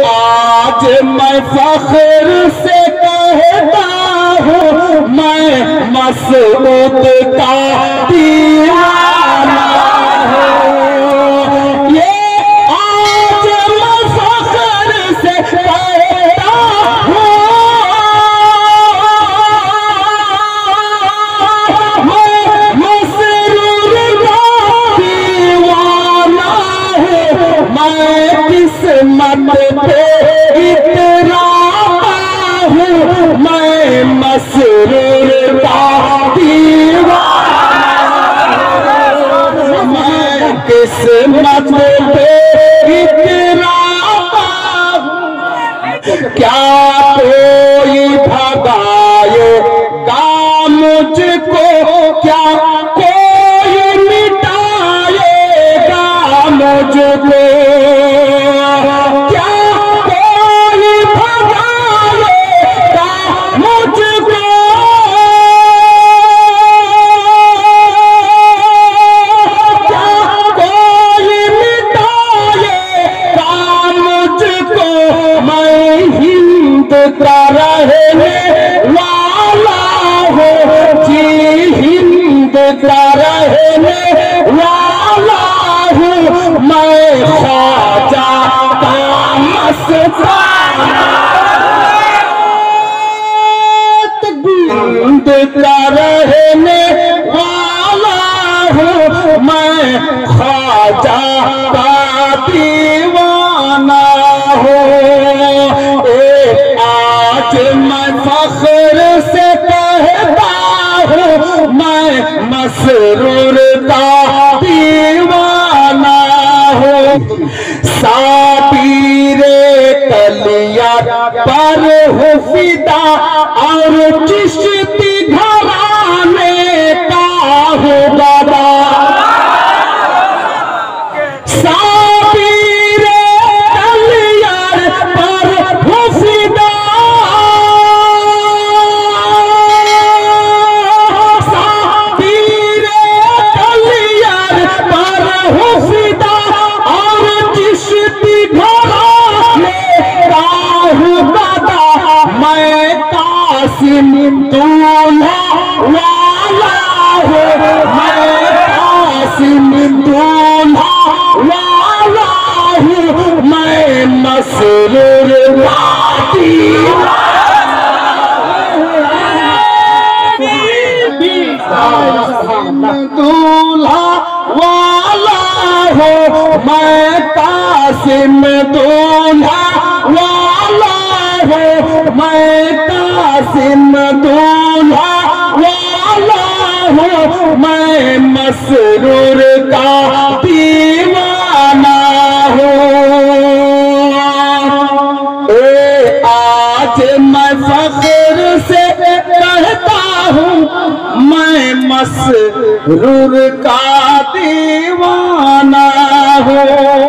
आज मैं फख्र से कहता हूँ मैं मसऊद का दीवाना हूँ। ये आज मैं फख्र से कहता हूँ मैं मसरूर का दीवाना हूँ। मैं किस्मत पे इतराता हूँ मैं मसरूर का दीवाना हूँ। मैं किस्मत पे इतराता हूँ। क्या कोई भगाएगा मुझको, क्या कोई मिटाएगा मुझको, क्या कोई भगाएगा मुझको, क्या कोई मिटाएगा मुझको। मैं हिंद का रहने वाला हूँ जी, हिंद का रहने वाला हूँ मैं। ख्वाजा का मस्ताना हिंद का रहने वाला हूँ मैं। ख्वाजा का दीवाना हूँ। आज मैं फख्र से कहता हूँ मैं मसरूर का दीवाना हूँ। साबीरे कलिया पर हूँ फिदा और चिश्ती घराने का हूँ बाबा। साबीरे कलिया पर हूँ फिदा, साबीरे कलिया पर हूँ फिदा और चिश्ती घराने का हूँ दादा। मैं कासिम दूल्हा वाला हूँ, मैं कासिम दूल्हा वाला हूँ मैं। मसरूर का दूल्हा वाला हूँ मैं। कासिम दूल्हा वाला हूँ मैं। कासिम दूल्हा वाला हूँ मैं। मसरूर का दीवाना हूँ। आज मैं फख्र से कहता हूँ मैं मसरूर का दीवाना हूँ।